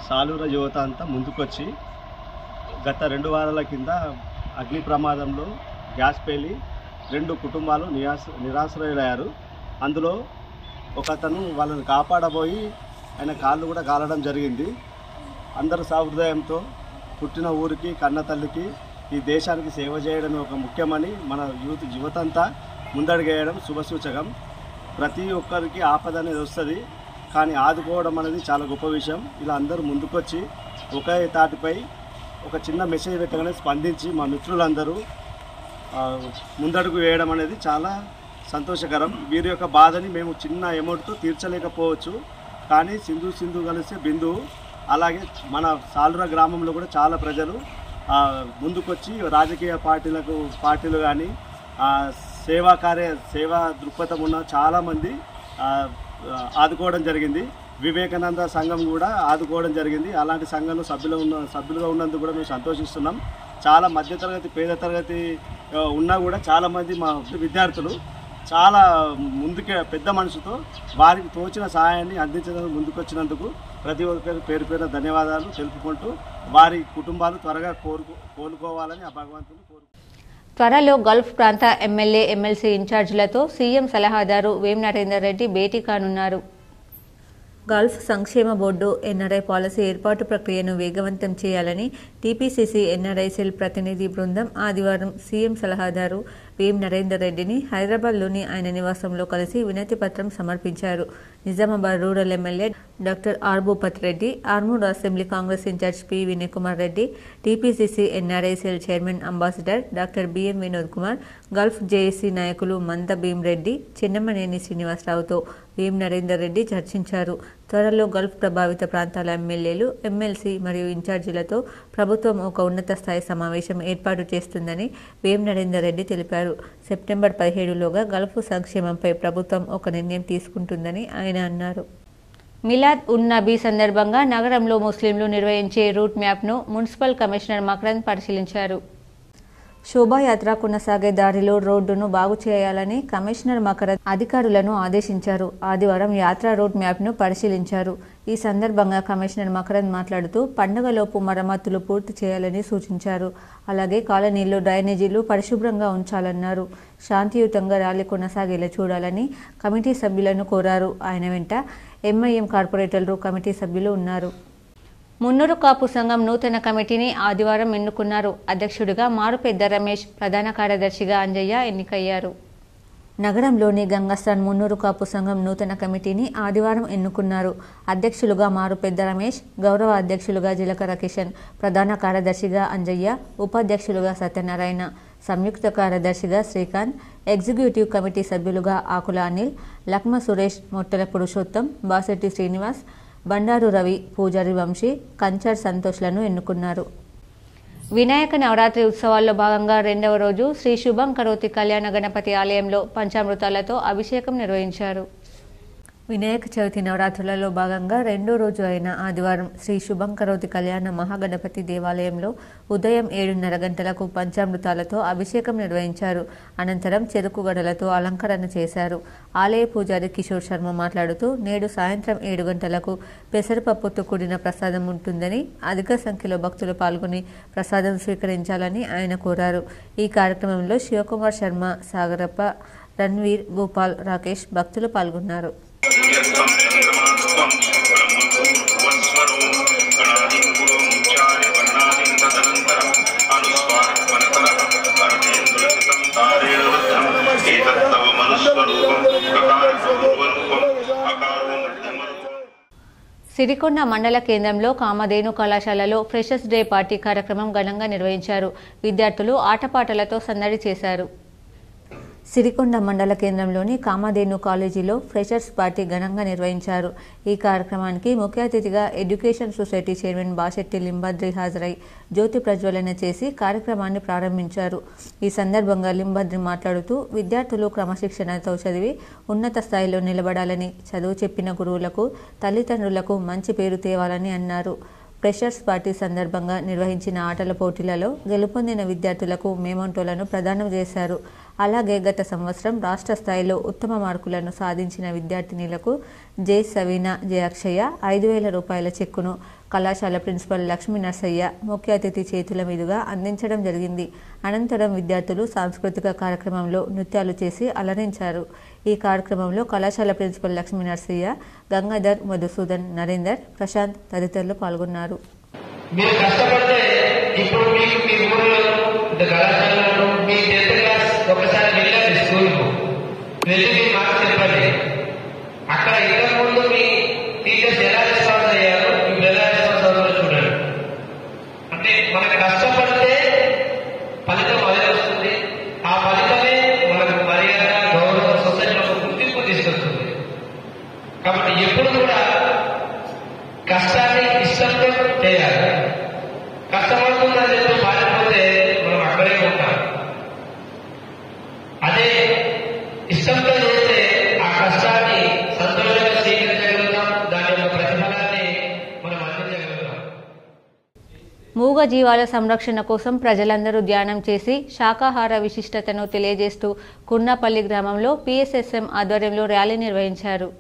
సాలూరు యువత అంతా ముందుకొచ్చి గత 2 వారాల కింద అగ్ని ప్రమాదంలో గ్యాస్ పేలి 2 కుటుంబాలు నిరాశ్రయులయ్యారు. అందులో ఒకతను వాళ్ళని కాపాడబోయి ఆయన కాళ్ళు కూడా కాలడం జరిగింది. అందరూ సహృదయంతో పుట్టిన ఊరికి, కన్న తల్లికి, ఈ దేశానికి సేవ చేయడం ఒక ముఖ్యమని మన యువతంతా ముందడుగేయడం శుభసూచకం. ప్రతి ఒక్కరికి ఆపద అనేది వస్తుంది, కానీ ఆదుకోవడం అనేది చాలా గొప్ప విషయం. ఇలా అందరూ ముందుకొచ్చి ఒకే తాటిపై ఒక చిన్న మెసేజ్ పెట్టగానే స్పందించి మా మిత్రులందరూ ముందడుగు వేయడం అనేది చాలా సంతోషకరం. వీరి యొక్క బాధని మేము చిన్న అమౌంట్తో తీర్చలేకపోవచ్చు, కానీ సింధు కలిసి బిందు. అలాగే మన సాలూర గ్రామంలో కూడా చాలా ప్రజలు ముందుకొచ్చి రాజకీయ పార్టీలు కానీ సేవా దృక్పథం ఉన్న చాలామంది ఆదుకోవడం జరిగింది. వివేకానంద సంఘం కూడా ఆదుకోవడం జరిగింది. అలాంటి సంఘంలో సభ్యులుగా ఉన్నందుకు కూడా మేము సంతోషిస్తున్నాం. చాలా మధ్యతరగతి పేద తరగతి ఉన్నా కూడా చాలామంది మా విద్యార్థులు చాలా ముందుకే పెద్ద మనసుతో వారికి తోచిన సహాయాన్ని అందించడానికి ముందుకొచ్చినందుకు ప్రతి ఒక్కరికి పేరు పేరు ధన్యవాదాలు తెలుపుకుంటూ వారి కుటుంబాలు త్వరగా కోలుకోవాలని ఆ భగవంతుని త్వరలో గల్ఫ్ ప్రాంత ఎమ్మెల్యే ఎమ్మెల్సీ ఇన్ఛార్జీలతో సీఎం సలహాదారు వేం నరేందర్ రెడ్డి భేటీ కానున్నారు. గల్ఫ్ సంక్షేమ బోర్డు ఎన్ఆర్ఐ పాలసీ ఏర్పాటు ప్రక్రియను వేగవంతం చేయాలని టీపీసీసీ ఎన్ఆర్ఐ సెల్ ప్రతినిధి బృందం ఆదివారం సీఎం సలహాదారు వేం నరేందర్ రెడ్డిని హైదరాబాద్లోని ఆయన నివాసంలో కలిసి వినతి పత్రం సమర్పించారు. Nizamabad rural MLA doctor R Bhupath Reddy, Armoor assembly Congress incharge P Vinay Kumar Reddy, TPCC NRI cell chairman ambassador doctor BM Vinod Kumar, Gulf JAC నాయకులు మంద భీమ్రెడ్డి, చిన్నమనేని శ్రీనివాసరావుతో వేం నరేందర్ రెడ్డి చర్చించారు. త్వరలో గల్ఫ్ ప్రభావిత ప్రాంతాల ఎమ్మెల్యేలు, ఎమ్మెల్సీ మరియు ఇన్ఛార్జీలతో ప్రభుత్వం ఒక ఉన్నత స్థాయి సమావేశం ఏర్పాటు చేస్తుందని వేం నరేందర్ రెడ్డి తెలిపారు. సెప్టెంబర్ 17లోగా గల్ఫ్ సంక్షేమంపై ప్రభుత్వం ఒక నిర్ణయం తీసుకుంటుందని ఆయన అన్నారు. మిలాద్ ఉన్ నబీ సందర్భంగా నగరంలో ముస్లింలు నిర్వహించే రూట్ మ్యాప్ను మున్సిపల్ కమిషనర్ మక్రన్ పరిశీలించారు. శోభాయాత్ర కొనసాగే దారిలో రోడ్డును బాగు చేయాలని కమిషనర్ మకరద్ అధికారులను ఆదేశించారు. ఆదివారం యాత్ర రూట్ మ్యాప్ను పరిశీలించారు. ఈ సందర్భంగా కమిషనర్ మకరద్ మాట్లాడుతూ పండుగలోపు మరమ్మతులు పూర్తి చేయాలని సూచించారు. అలాగే కాలనీల్లో డ్రైనేజీలు పరిశుభ్రంగా ఉంచాలన్నారు. శాంతియుతంగా ర్యాలీ కొనసాగేలా చూడాలని కమిటీ సభ్యులను కోరారు. ఆయన వెంట ఎంఐఎం కార్పొరేటర్లు కమిటీ సభ్యులు ఉన్నారు. మున్నూరు కాపు సంఘం నూతన కమిటీని ఆదివారం ఎన్నుకున్నారు. అధ్యక్షుడిగా మారుపెద్ద రమేష్, ప్రధాన కార్యదర్శిగా అంజయ్య ఎన్నికయ్యారు. నగరంలోని గంగాస్థాన్ మున్నూరు కాపు సంఘం నూతన కమిటీని ఆదివారం ఎన్నుకున్నారు. అధ్యక్షులుగా మారుపెద్ద రమేష్, గౌరవ అధ్యక్షులుగా జిలకర కిషన్, ప్రధాన కార్యదర్శిగా అంజయ్య, ఉపాధ్యక్షులుగా సత్యనారాయణ, సంయుక్త కార్యదర్శిగా శ్రీకాంత్, ఎగ్జిక్యూటివ్ కమిటీ సభ్యులుగా ఆకుల అనిల్, లక్మ సురేష్, మొట్టల పురుషోత్తం, బాసెట్టి శ్రీనివాస్, బండారు రవి, పూజారి వంశీ, కంచర్ సంతోష్లను ఎన్నుకున్నారు. వినాయక నవరాత్రి ఉత్సవాల్లో భాగంగా 2వ రోజు శ్రీ శుభం కరోతి కళ్యాణ గణపతి ఆలయంలో పంచామృతాలతో అభిషేకం నిర్వహించారు. వినాయక చవితి నవరాత్రులలో భాగంగా 2వ రోజు అయిన ఆదివారం శ్రీ శుభం కరోతి కళ్యాణ మహాగణపతి దేవాలయంలో ఉదయం 7:30 గంటలకు పంచామృతాలతో అభిషేకం నిర్వహించారు. అనంతరం చెరుకు గడలతో అలంకరణ చేశారు. ఆలయ పూజారి కిషోర్ శర్మ మాట్లాడుతూ నేడు సాయంత్రం 7 గంటలకు పెసరపప్పుతో కూడిన ప్రసాదం ఉంటుందని, అధిక సంఖ్యలో భక్తులు పాల్గొని ప్రసాదం స్వీకరించాలని ఆయన కోరారు. ఈ కార్యక్రమంలో శివకుమార్ శర్మ, సాగరప్ప, రణ్వీర్, గోపాల్, రాకేష్ భక్తులు పాల్గొన్నారు. సిరికొండ మండల కేంద్రంలో కామధేను కళాశాలలో ఫ్రెషర్స్ డే పార్టీ కార్యక్రమం ఘనంగా నిర్వహించారు. విద్యార్థులు ఆటపాటలతో సందడి చేశారు. సిరికొండ మండల కేంద్రంలోని కామధేను కాలేజీలో ఫ్రెషర్స్ పార్టీ ఘనంగా నిర్వహించారు. ఈ కార్యక్రమానికి ముఖ్య అతిథిగా education society chairman Basetti Limbadri హాజరై జ్యోతి ప్రజ్వలన చేసి కార్యక్రమాన్ని ప్రారంభించారు. ఈ సందర్భంగా లింబాద్రి మాట్లాడుతూ విద్యార్థులు క్రమశిక్షణతో చదివి ఉన్నత స్థాయిలో నిలబడాలని, చదువు చెప్పిన గురువులకు, తల్లిదండ్రులకు మంచి పేరు తేవాలని అన్నారు. ఫ్రెషర్స్ పార్టీ సందర్భంగా నిర్వహించిన ఆటల పోటీలలో గెలుపొందిన విద్యార్థులకు మేమంటోలను ప్రదానం చేశారు. అలాగే గత సంవత్సరం రాష్ట్ర స్థాయిలో ఉత్తమ మార్కులను సాధించిన విద్యార్థినిలకు జె సవీనా, జె అక్షయ 5,000 రూపాయల చెక్కును కళాశాల ప్రిన్సిపల్ లక్ష్మీ నర్సయ్య ముఖ్య అతిథి చేతుల మీదుగా అందించడం జరిగింది. అనంతరం విద్యార్థులు సాంస్కృతిక కార్యక్రమంలో నృత్యాలు చేసి అలరించారు. ఈ కార్యక్రమంలో కళాశాల ప్రిన్సిపల్ లక్ష్మీ నర్సయ్య, గంగాధర్, మధుసూదన్, నరేందర్, ప్రశాంత్ తదితరులు పాల్గొన్నారు. అక్కడ ఇంతకు ముందు మీ టీచర్స్ ఎలా రెస్పాన్స్ అయ్యారో ఇప్పుడు ఎలా రెస్పాన్స్ అవుతారో చూడండి. అంటే మనకు కష్టపడితే ఫలితం అదే వస్తుంది. ఆ ఫలితమే మనకు మర్యాద, గౌరవం, కాబట్టి ఎప్పుడు కూడా కష్టాన్ని ఇష్టంతో చేయాలి. కష్టపడుతుందని చెప్పి పారిపోతే మనం అక్కడే ఉంటాం. అదే ఇష్టంతో చేస్తే ఆ కష్టాన్ని సంతోషంగా స్వీకరించగలుగుతాం, దాని యొక్క ప్రతిఫలాన్ని మనం అందించగలుగుతాం. మూగ జీవాల సంరక్షణ కోసం ప్రజలందరూ ధ్యానం చేసి శాకాహార విశిష్టతను తెలియజేస్తూ కున్నపల్లి గ్రామంలో PSSM ఆధ్వర్యంలో ర్యాలీ నిర్వహించారు.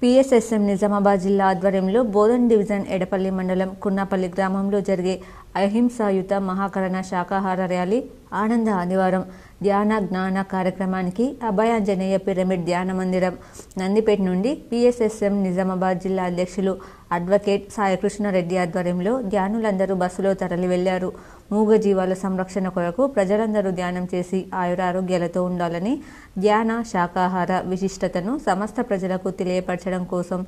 PSSM నిజామాబాద్ జిల్లా ఆధ్వర్యంలో బోధన్ డివిజన్ ఎడపల్లి మండలం కున్నపల్లి గ్రామంలో జరిగే అహింసాయుత మహాకరణ శాకాహార ర్యాలీ ఆనంద ఆదివారం ధ్యాన జ్ఞాన కార్యక్రమానికి అభయాంజనేయ పిరమిడ్ ధ్యాన మందిరం నందిపేట నుండి PSSM నిజామాబాద్ జిల్లా అధ్యక్షులు అడ్వకేట్ సాయికృష్ణారెడ్డి ఆధ్వర్యంలో ధ్యానులందరూ బస్సులో తరలి వెళ్లారు. మూగజీవాల సంరక్షణ కొరకు ప్రజలందరూ ధ్యానం చేసి ఆయురారోగ్యాలతో ఉండాలని, ధ్యాన శాకాహార విశిష్టతను సమస్త ప్రజలకు తెలియపరచడం కోసం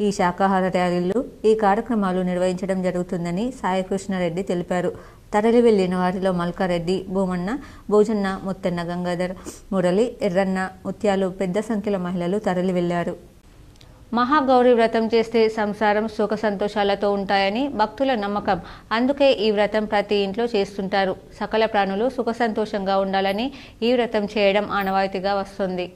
ఈ శాకాహార ర్యాలీలు, ఈ కార్యక్రమాలు నిర్వహించడం జరుగుతుందని సాయికృష్ణారెడ్డి తెలిపారు. తరలి వెళ్లిన వారిలో మల్కారెడ్డి, భూమన్న, భోజన్న, ముత్తన్న, గంగాధర్, మురళి, ఎర్రన్న, ముత్యాలు పెద్ద సంఖ్యలో మహిళలు తరలి వెళ్లారు. మహాగౌరి వ్రతం చేస్తే సంసారం సుఖ సంతోషాలతో ఉంటాయని భక్తుల నమ్మకం. అందుకే ఈ వ్రతం ప్రతి ఇంట్లో చేస్తుంటారు. సకల ప్రాణులు సుఖ సంతోషంగా ఉండాలని ఈ వ్రతం చేయడం ఆనవాయితీగా వస్తుంది.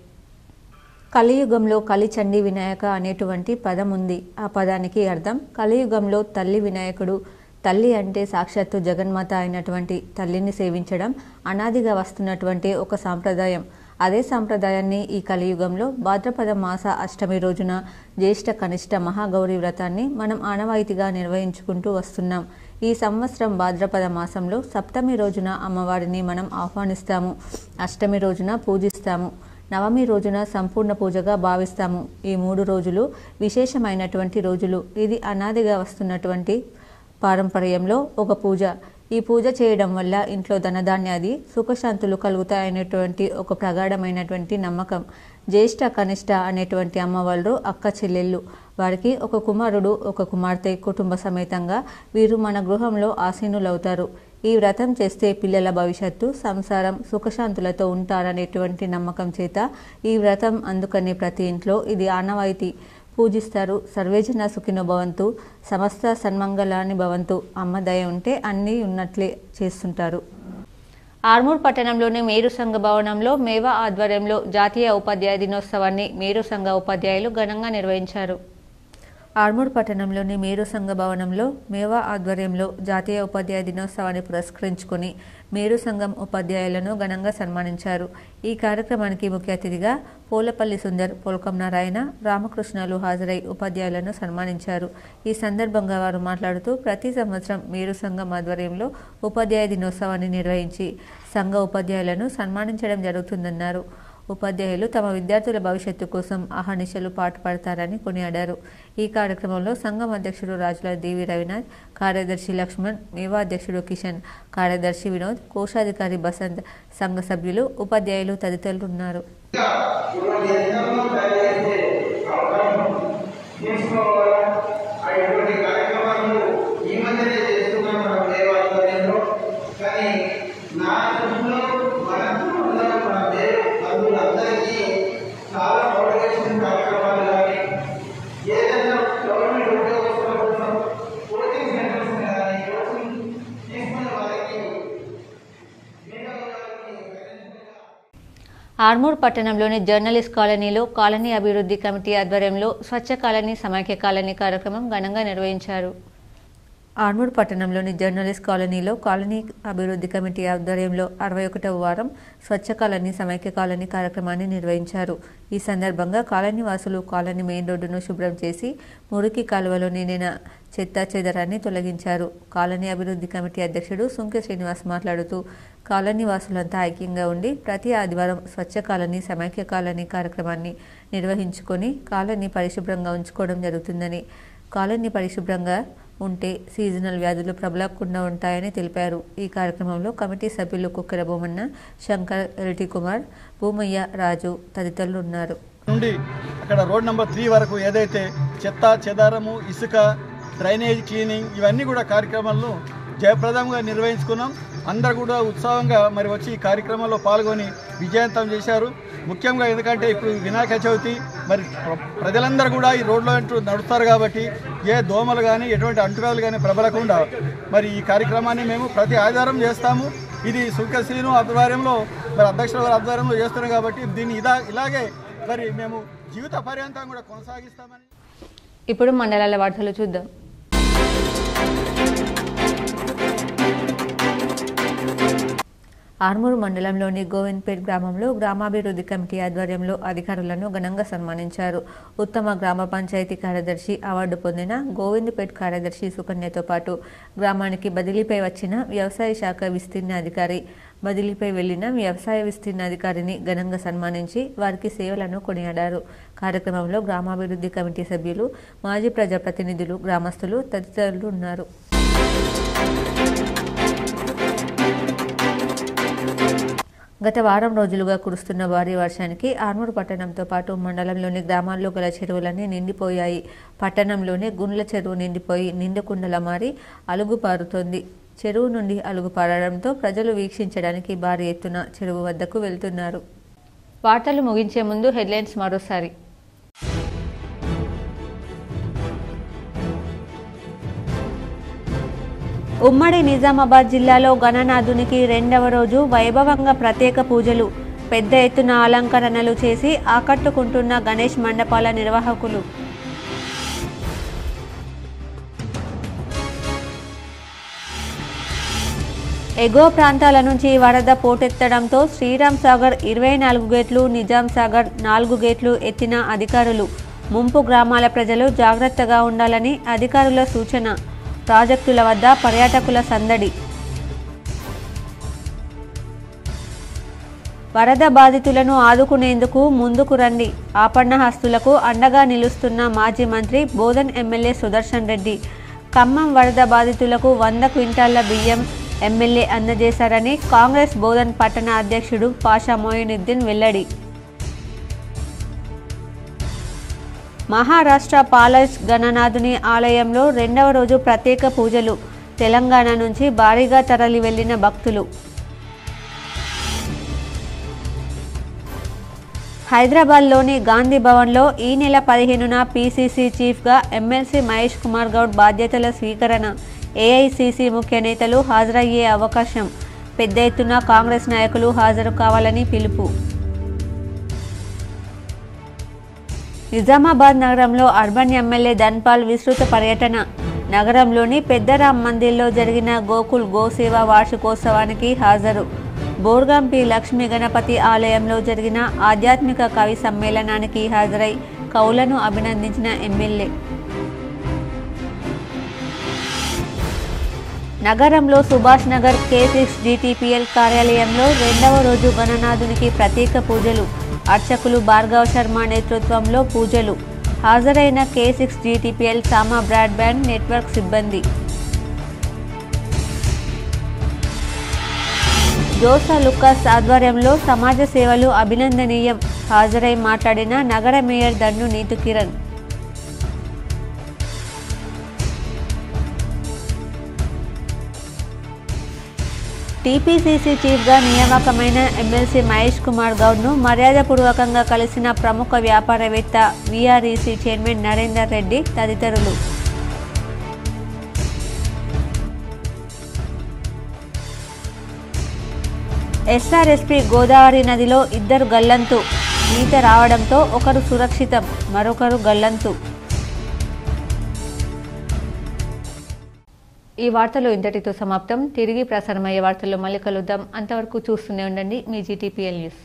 కలియుగంలో కలిచండి వినాయక అనేటువంటి పదం ఉంది. ఆ పదానికి అర్థం కలియుగంలో తల్లి వినాయకుడు. తల్లి అంటే సాక్షాత్తు జగన్మాత అయినటువంటి తల్లిని సేవించడం అనాదిగా వస్తున్నటువంటి ఒక సాంప్రదాయం. అదే సాంప్రదాయాన్ని ఈ కలియుగంలో భాద్రపద మాస అష్టమి రోజున జ్యేష్ఠ కనిష్ట మహాగౌరి వ్రతాన్ని మనం ఆనవాయితీగా నిర్వహించుకుంటూ వస్తున్నాం. ఈ సంవత్సరం భాద్రపద మాసంలో సప్తమి రోజున అమ్మవారిని మనం ఆహ్వానిస్తాము, అష్టమి రోజున పూజిస్తాము, నవమి రోజున సంపూర్ణ పూజగా భావిస్తాము. ఈ 3 రోజులు విశేషమైనటువంటి రోజులు. ఇది అనాదిగా వస్తున్నటువంటి పారంపర్యంలో ఒక పూజ. ఈ పూజ చేయడం వల్ల ఇంట్లో ధనధాన్యాది సుఖశాంతులు కలుగుతాయనేటువంటి ఒక ప్రగాఢమైనటువంటి నమ్మకం. జ్యేష్ఠ కనిష్ట అనేటువంటి అమ్మవాళ్ళు అక్క చెల్లెళ్ళు, వారికి ఒక కుమారుడు ఒక కుమార్తె కుటుంబ సమేతంగా వీరు మన గృహంలో ఆసీనులవుతారు. ఈ వ్రతం చేస్తే పిల్లల భవిష్యత్తు సంసారం సుఖశాంతులతో ఉంటారనేటువంటి నమ్మకం చేత ఈ వ్రతం అందుకని ప్రతి ఇంట్లో ఇది ఆనవాయితీ పూజిస్తారు. సర్వేజన సుఖినో భవంతు, సమస్త సన్మంగళాని భవంతు. అమ్మ దయ ఉంటే అన్నీ ఉన్నట్లే చేస్తుంటారు. ఆర్మూర్ పట్టణంలోని మేరు సంఘ భవనంలో మేవా ఆధ్వర్యంలో జాతీయ ఉపాధ్యాయ దినోత్సవాన్ని మేరు సంఘ ఉపాధ్యాయులు ఘనంగా నిర్వహించారు. ఆర్మూర్ పట్టణంలోని మేరు సంఘ భవనంలో మేవా ఆధ్వర్యంలో జాతీయ ఉపాధ్యాయ దినోత్సవాన్ని పురస్కరించుకుని మేరు సంఘం ఉపాధ్యాయులను ఘనంగా సన్మానించారు. ఈ కార్యక్రమానికి ముఖ్య అతిథిగా పోలపల్లి సుందర్, పొలకం నారాయణ, రామకృష్ణలు హాజరై ఉపాధ్యాయులను సన్మానించారు. ఈ సందర్భంగా వారు మాట్లాడుతూ ప్రతి సంవత్సరం మేరు సంఘం ఆధ్వర్యంలో ఉపాధ్యాయ దినోత్సవాన్ని నిర్వహించి సంఘ ఉపాధ్యాయులను సన్మానించడం జరుగుతుందన్నారు. ఉపాధ్యాయులు తమ విద్యార్థుల భవిష్యత్తు కోసం అహర్నిశలు పాటుపడతారని కొనియాడారు. ఈ కార్యక్రమంలో సంఘం అధ్యక్షుడు రాజుల దేవి రవినాథ్, కార్యదర్శి లక్ష్మణ్, మేవా అధ్యక్షుడు కిషన్, కార్యదర్శి వినోద్, కోశాధికారి బసంత్, సంఘ సభ్యులు, ఉపాధ్యాయులు తదితరులు ఉన్నారు. ఆర్మూర్ పట్టణంలోని జర్నలిస్ట్ కాలనీలో కాలనీ అభివృద్ధి కమిటీ ఆధ్వర్యంలో స్వచ్ఛ కాలనీ సమైక్య కాలనీ కార్యక్రమం ఘనంగా నిర్వహించారు. ఆర్మూర్ పట్టణంలోని జర్నలిస్ట్ కాలనీలో కాలనీ అభివృద్ధి కమిటీ ఆధ్వర్యంలో 61వ వారం స్వచ్ఛ కాలనీ సమైక్య కాలనీ కార్యక్రమాన్ని నిర్వహించారు. ఈ సందర్భంగా కాలనీ వాసులు కాలనీ మెయిన్ రోడ్డును శుభ్రం చేసి మురికి కాలువలో నిండిన చెత్త చెదరాన్ని తొలగించారు. కాలనీ అభివృద్ధి కమిటీ అధ్యక్షుడు సుంకె శ్రీనివాస్ మాట్లాడుతూ కాలనీ వాసులంతా ఐక్యంగా ఉండి ప్రతి ఆదివారం స్వచ్ఛ కాలనీ సమైక్య కాలనీ కార్యక్రమాన్ని నిర్వహించుకొని కాలనీ పరిశుభ్రంగా ఉంచుకోవడం జరుగుతుందని, కాలనీ పరిశుభ్రంగా ఉంటే సీజనల్ వ్యాధులు ప్రబలకుండా ఉంటాయని తెలిపారు. ఈ కార్యక్రమంలో కమిటీ సభ్యులు కుక్కెర భూమన్న, శంకర్, ఎల్టీ కుమార్, భూమయ్య, రాజు తదితరులు ఉన్నారు. నుండి అక్కడ రోడ్ నెంబర్ 3 వరకు ఏదైతే చెత్త చెదారము, ఇసుక, డ్రైనేజ్ క్లీనింగ్ ఇవన్నీ కూడా కార్యక్రమాలను జయప్రదంగా నిర్వహించుకున్నాం. అందరూ కూడా ఉత్సాహంగా మరి వచ్చి ఈ కార్యక్రమంలో పాల్గొని విజయవంతం చేశారు. ముఖ్యంగా ఎందుకంటే ఇప్పుడు వినాయక చవితి మరి ప్రజలందరూ కూడా ఈ రోడ్లో నడుస్తారు కాబట్టి ఏ దోమలు కానీ ఎటువంటి అంటువ్యాధులు కానీ ప్రబలకుండా మరి ఈ కార్యక్రమాన్ని మేము ప్రతి ఆదివారం చేస్తాము. ఇది సుఖశ్రీను ఆధ్వర్యంలో మరి అధ్యక్షుల వారి ఆధ్వర్యంలో చేస్తున్నాం కాబట్టి దీన్ని ఇలాగే మరి మేము జీవిత పర్యంతం కూడా కొనసాగిస్తామని. ఇప్పుడు మండలాల వార్తలు చూద్దాం. ఆర్మూరు మండలంలోని గోవింద్పేట్ గ్రామంలో గ్రామాభివృద్ధి కమిటీ ఆధ్వర్యంలో అధికారులను ఘనంగా సన్మానించారు. ఉత్తమ గ్రామ పంచాయతీ కార్యదర్శి అవార్డు పొందిన గోవింద్పేట్ కార్యదర్శి సుకన్యతో పాటు గ్రామానికి బదిలీపై వచ్చిన వ్యవసాయ శాఖ విస్తీర్ణ అధికారి, బదిలీపై వెళ్లిన వ్యవసాయ విస్తీర్ణ అధికారిని ఘనంగా సన్మానించి వారికి సేవలను కొనియాడారు. కార్యక్రమంలో గ్రామాభివృద్ధి కమిటీ సభ్యులు, మాజీ ప్రజాప్రతినిధులు, గ్రామస్తులు తదితరులు ఉన్నారు. గత వారం రోజులుగా కురుస్తున్న భారీ వర్షానికి ఆర్మూరు పట్టణంతో పాటు మండలంలోని గ్రామాల్లో గల చెరువులన్నీ నిండిపోయాయి. పట్టణంలోని గుండ్ల చెరువు నిండిపోయి నిండుకుండలా మారి అలుగు పారుతోంది. చెరువు నుండి అలుగు పారడంతో ప్రజలు వీక్షించడానికి భారీ ఎత్తున చెరువు వద్దకు వెళ్తున్నారు. వార్తలు ముగించే ముందు హెడ్లైన్స్ మరోసారి. ఉమ్మడి నిజామాబాద్ జిల్లాలో గణనాథునికి రెండవ రోజు వైభవంగా ప్రత్యేక పూజలు, పెద్ద ఎత్తున అలంకరణలు చేసి ఆకట్టుకుంటున్న గణేష్ మండపాల నిర్వాహకులు. ఎగువ ప్రాంతాల నుంచి వరద పోటెత్తడంతో శ్రీరామ్ సాగర్ 24 గేట్లు, నిజాం సాగర్ 4 గేట్లు ఎత్తిన అధికారులు. ముంపు గ్రామాల ప్రజలు జాగ్రత్తగా ఉండాలని అధికారుల సూచన. ప్రాజెక్టుల వద్ద పర్యాటకుల సందడి. వరద బాధితులను ఆదుకునేందుకు ముందుకు రండి. ఆపన్నహస్తులకు అండగా నిలుస్తున్న మాజీ మంత్రి బోధన్ ఎమ్మెల్యే సుదర్శన్ రెడ్డి. ఖమ్మం వరద బాధితులకు 100 క్వింటాళ్ల బియ్యం ఎమ్మెల్యే అందజేశారని కాంగ్రెస్ బోధన్ పట్టణ అధ్యక్షుడు పాషా మొయినుద్దీన్ వెల్లడి. మహారాష్ట్ర పాలస్ గణనాథుని ఆలయంలో రెండవ రోజు ప్రత్యేక పూజలు. తెలంగాణ నుంచి భారీగా తరలి వెళ్లిన భక్తులు. హైదరాబాద్లోని గాంధీ భవన్లో ఈ నెల 15న పీసీసీ చీఫ్గా ఎమ్మెల్సీ మహేష్ కుమార్ గౌడ్ బాధ్యతల స్వీకరణ. ఏఐసీసీ ముఖ్య నేతలు హాజరయ్యే అవకాశం. పెద్ద ఎత్తున కాంగ్రెస్ నాయకులు హాజరు కావాలని పిలుపు. నిజామాబాద్ నగరంలో అర్బన్ ఎమ్మెల్యే ధన్పాల్ విస్తృత పర్యటన. నగరంలోని పెద్ద రామ్ మందిర్లో జరిగిన గోకుల్ గోసేవ వార్షికోత్సవానికి హాజరు. బోర్గంపి లక్ష్మీ గణపతి ఆలయంలో జరిగిన ఆధ్యాత్మిక కవి సమ్మేళనానికి హాజరై కవులను అభినందించిన ఎమ్మెల్యే. నగరంలో సుభాష్ నగర్ K6 DTPL కార్యాలయంలో రెండవ రోజు గణనాథునికి ప్రత్యేక పూజలు. అర్చకులు భార్గవ్ శర్మ నేతృత్వంలో పూజలు. హాజరైన K6 DTPL సామా బ్రాడ్బ్యాండ్ నెట్వర్క్ సిబ్బంది. జోసా లుకాస్ ఆధ్వర్యంలో సమాజ సేవలు అభినందనీయం. హాజరై మాట్లాడిన నగర మేయర్ దండు నీతు కిరణ్. టీపీసీసీ చీఫ్గా నియామకమైన ఎమ్మెల్సీ మహేష్ కుమార్ గౌడ్ను మర్యాదపూర్వకంగా కలిసిన ప్రముఖ వ్యాపారవేత్త, వీఆర్ఈసీ చైర్మన్ నరేందర్ రెడ్డి తదితరులు. ఎస్ఆర్ఎస్పీ గోదావరి నదిలో 2 గల్లంతు. ఈత రావడంతో ఒకరు సురక్షితం, మరొకరు గల్లంతు. ఈ వార్తలు ఇంతటితో సమాప్తం. తిరిగి ప్రసారమయ్యే వార్తల్లో మళ్ళీ కలుద్దాం. అంతవరకు చూస్తూనే ఉండండి మీ GTPL న్యూస్.